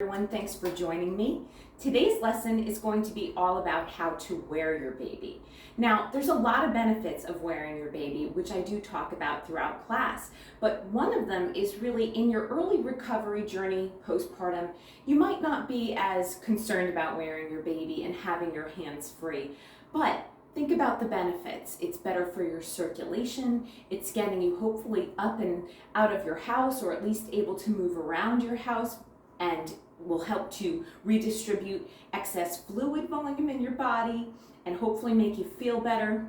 Everyone, thanks for joining me. Today's lesson is going to be all about how to wear your baby. Now, there's a lot of benefits of wearing your baby, which I do talk about throughout class, but one of them is really in your early recovery journey postpartum, you might not be as concerned about wearing your baby and having your hands free, but think about the benefits. It's better for your circulation. It's getting you hopefully up and out of your house, or at least able to move around your house, and will help to redistribute excess fluid volume in your body and hopefully make you feel better,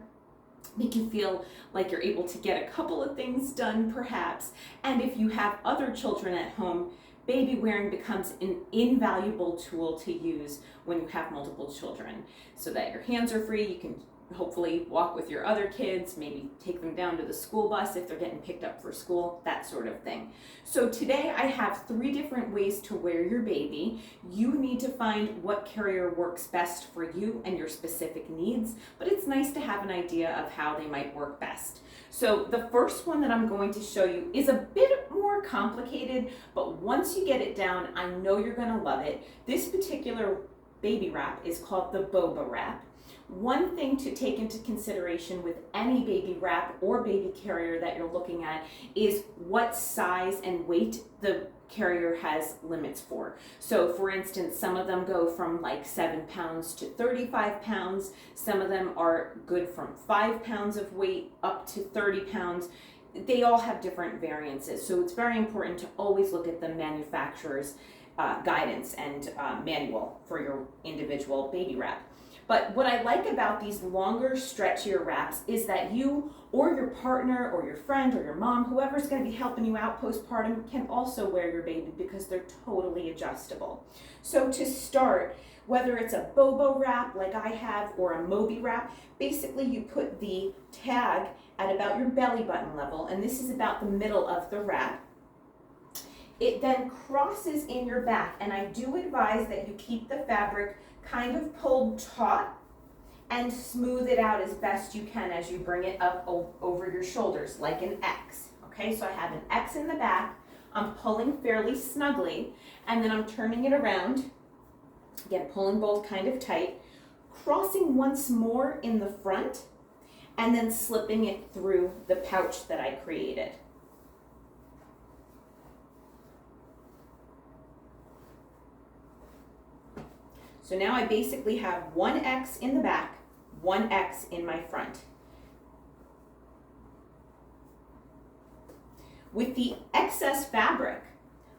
make you feel like you're able to get a couple of things done perhaps. And if you have other children at home, baby wearing becomes an invaluable tool to use when you have multiple children, so that your hands are free. You can hopefully walk with your other kids, maybe take them down to the school bus if they're getting picked up for school, that sort of thing. So today I have 3 different ways to wear your baby. You need to find what carrier works best for you and your specific needs, but it's nice to have an idea of how they might work best. So the first one that I'm going to show you is a bit more complicated, but once you get it down, I know you're gonna love it. This particular baby wrap is called the Boba wrap. One thing to take into consideration with any baby wrap or baby carrier that you're looking at is what size and weight the carrier has limits for. So for instance, some of them go from like 7 pounds to 35 pounds. Some of them are good from 5 pounds of weight up to 30 pounds. They all have different variances. So it's very important to always look at the manufacturer's guidance and manual for your individual baby wrap. But what I like about these longer, stretchier wraps is that you or your partner or your friend or your mom, whoever's going to be helping you out postpartum, can also wear your baby because they're totally adjustable. So to start, whether it's a Boba wrap like I have or a Moby wrap, basically you put the tag at about your belly button level, and this is about the middle of the wrap. It then crosses in your back, and I do advise that you keep the fabric kind of pulled taut and smooth it out as best you can as you bring it up over your shoulders like an X. Okay, so I have an X in the back, I'm pulling fairly snugly, and then I'm turning it around, again pulling both kind of tight, crossing once more in the front, and then slipping it through the pouch that I created. So now I basically have one X in the back, one X in my front. With the excess fabric,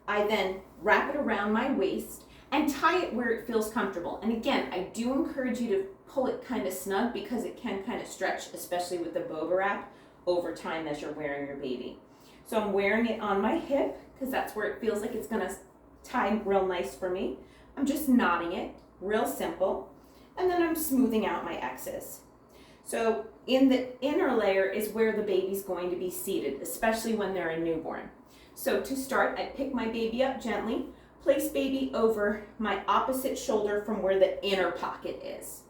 I then wrap it around my waist and tie it where it feels comfortable. And again, I do encourage you to pull it kind of snug because it can kind of stretch, especially with the Boba wrap, over time as you're wearing your baby. So I'm wearing it on my hip because that's where it feels like it's gonna tie real nice for me. I'm just knotting it. Real simple, and then I'm smoothing out my X's. So in the inner layer is where the baby's going to be seated, especially when they're a newborn. So to start, I pick my baby up gently, place baby over my opposite shoulder from where the inner pocket is.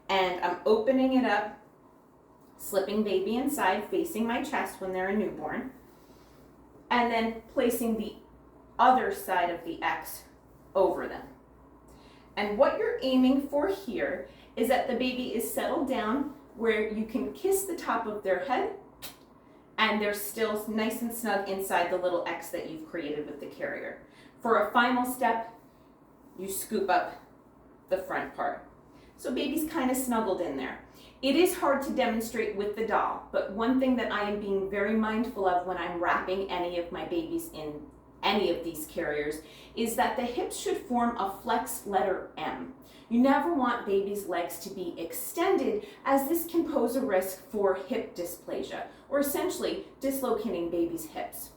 And I'm opening it up, slipping baby inside, facing my chest when they're a newborn, and then placing the other side of the X over them. And what you're aiming for here is that the baby is settled down where you can kiss the top of their head and they're still nice and snug inside the little X that you've created with the carrier. For a final step, you scoop up the front part. So baby's kind of snuggled in there. It is hard to demonstrate with the doll, but one thing that I am being very mindful of when I'm wrapping any of my babies in any of these carriers is that the hips should form a flex letter M. You never want baby's legs to be extended, as this can pose a risk for hip dysplasia, or essentially dislocating baby's hips.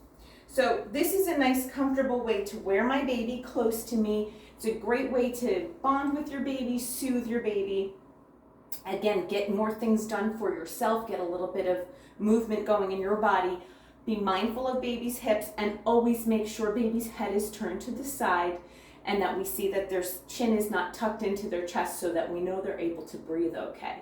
So this is a nice comfortable way to wear my baby close to me. It's a great way to bond with your baby, soothe your baby. Again, get more things done for yourself, get a little bit of movement going in your body. Be mindful of baby's hips and always make sure baby's head is turned to the side and that we see that their chin is not tucked into their chest so that we know they're able to breathe okay.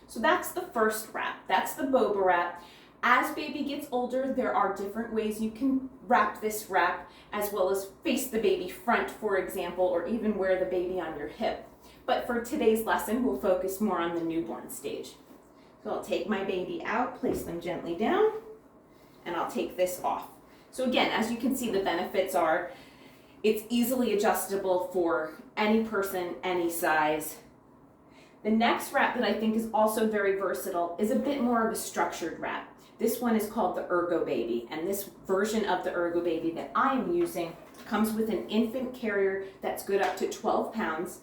So that's the first wrap. That's the Boba wrap. As baby gets older, there are different ways you can wrap this wrap, as well as face the baby front, for example, or even wear the baby on your hip. But for today's lesson, we'll focus more on the newborn stage. So I'll take my baby out, place them gently down, and I'll take this off. So again, as you can see, the benefits are it's easily adjustable for any person, any size. The next wrap that I think is also very versatile is a bit more of a structured wrap. This one is called the Ergobaby, and this version of the Ergobaby that I am using comes with an infant carrier that's good up to 12 pounds,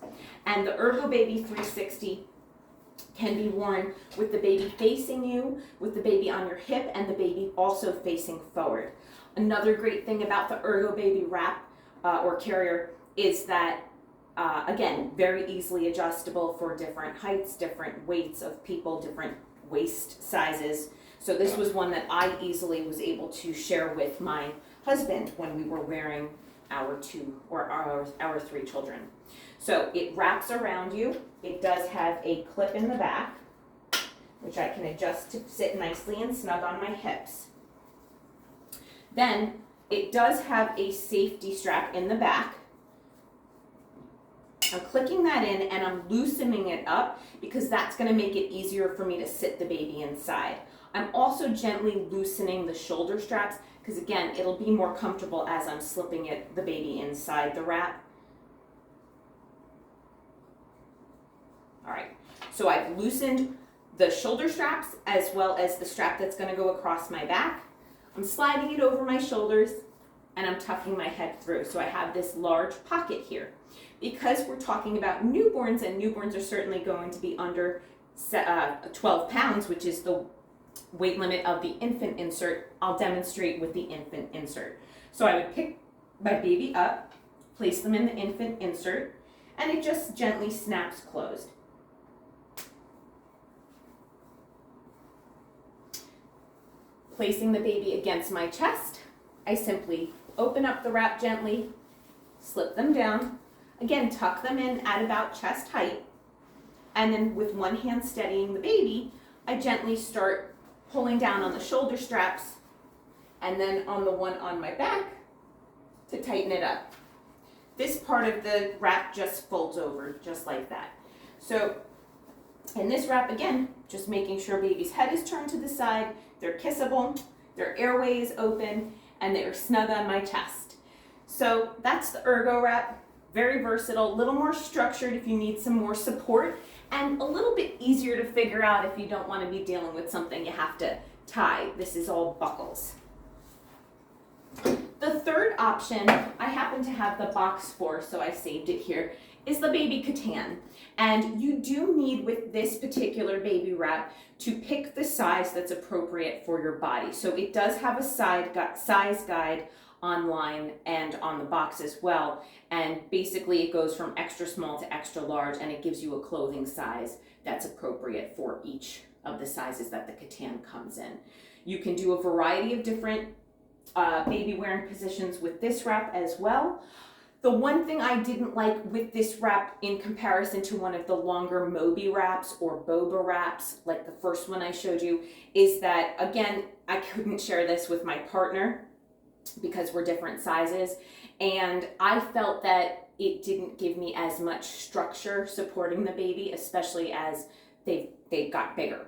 and the Ergobaby 360 can be worn with the baby facing you, with the baby on your hip, and the baby also facing forward. Another great thing about the Ergobaby wrap or carrier is that again, very easily adjustable for different heights, different weights of people, different waist sizes. So this was one that I easily was able to share with my husband when we were wearing our three children. So it wraps around you. It does have a clip in the back, which I can adjust to sit nicely and snug on my hips. Then it does have a safety strap in the back. I'm clicking that in and I'm loosening it up because that's going to make it easier for me to sit the baby inside. I'm also gently loosening the shoulder straps because again, it'll be more comfortable as I'm slipping the baby inside the wrap. All right, so I've loosened the shoulder straps as well as the strap that's going to go across my back. I'm sliding it over my shoulders and I'm tucking my head through. So I have this large pocket here. Because we're talking about newborns, and newborns are certainly going to be under 12 pounds, which is the weight limit of the infant insert, I'll demonstrate with the infant insert. So I would pick my baby up, place them in the infant insert, and it just gently snaps closed. Placing the baby against my chest, I simply open up the wrap gently, slip them down, again tuck them in at about chest height, and then with one hand steadying the baby, I gently start pulling down on the shoulder straps and then on the one on my back to tighten it up. This part of the wrap just folds over just like that. So in this wrap, again, just making sure baby's head is turned to the side, they're kissable, their airway is open, and they're snug on my chest. So that's the Ergo wrap. Very versatile, a little more structured if you need some more support, and a little bit easier to figure out if you don't want to be dealing with something you have to tie. This is all buckles. The third option, I happen to have the box for, so I saved it here, is the baby katan. And you do need, with this particular baby wrap, to pick the size that's appropriate for your body. So it does have a size guide online and on the box as well, and basically it goes from extra small to extra large, and it gives you a clothing size that's appropriate for each of the sizes that the katan comes in. You can do a variety of different baby wearing positions with this wrap as well. The one thing I didn't like with this wrap in comparison to one of the longer Moby wraps or Boba wraps, like the first one I showed you, is that, again, I couldn't share this with my partner because we're different sizes, and I felt that it didn't give me as much structure supporting the baby, especially as they got bigger.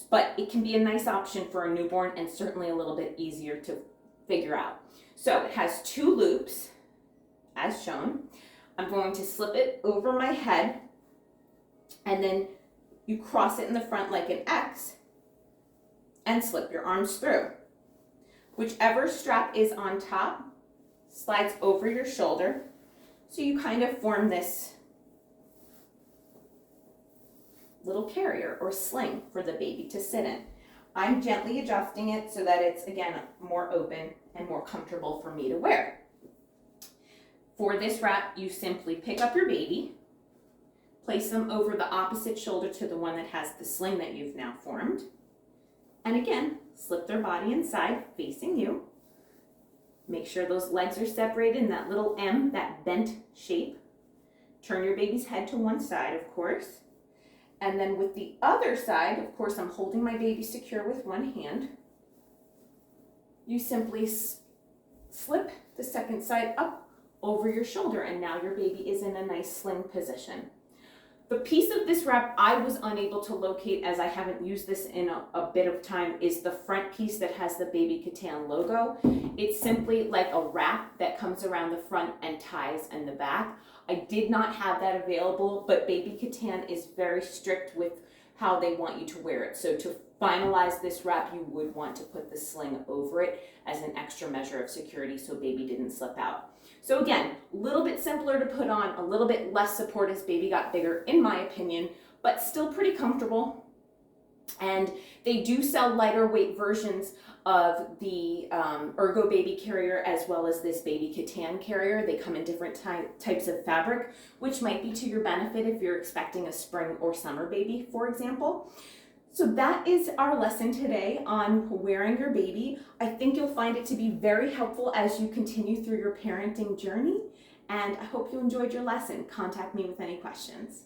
But it can be a nice option for a newborn and certainly a little bit easier to figure out. So it has two loops, as shown. I'm going to slip it over my head, and then you cross it in the front like an X and slip your arms through. Whichever strap is on top slides over your shoulder, so you kind of form this little carrier or sling for the baby to sit in. I'm gently adjusting it so that it's, again, more open and more comfortable for me to wear. For this wrap, you simply pick up your baby, place them over the opposite shoulder to the one that has the sling that you've now formed, and again, slip their body inside facing you. Make sure those legs are separated in that little M, that bent shape. Turn your baby's head to one side, of course. And then with the other side, of course, I'm holding my baby secure with one hand. you simply slip the second side up over your shoulder, and now your baby is in a nice sling position. The piece of this wrap I was unable to locate, as I haven't used this in a bit of time, is the front piece that has the Baby Katan logo. It's simply like a wrap that comes around the front and ties in the back. I did not have that available, but Baby Katan is very strict with how they want you to wear it. So to finalize this wrap, you would want to put the sling over it as an extra measure of security so baby didn't slip out. So again, a little bit simpler to put on, a little bit less support as baby got bigger, in my opinion, but still pretty comfortable. And they do sell lighter weight versions of the Ergo baby carrier as well as this Baby Katan carrier. They come in different types of fabric, which might be to your benefit if you're expecting a spring or summer baby, for example. So that is our lesson today on wearing your baby. I think you'll find it to be very helpful as you continue through your parenting journey, and I hope you enjoyed your lesson. Contact me with any questions.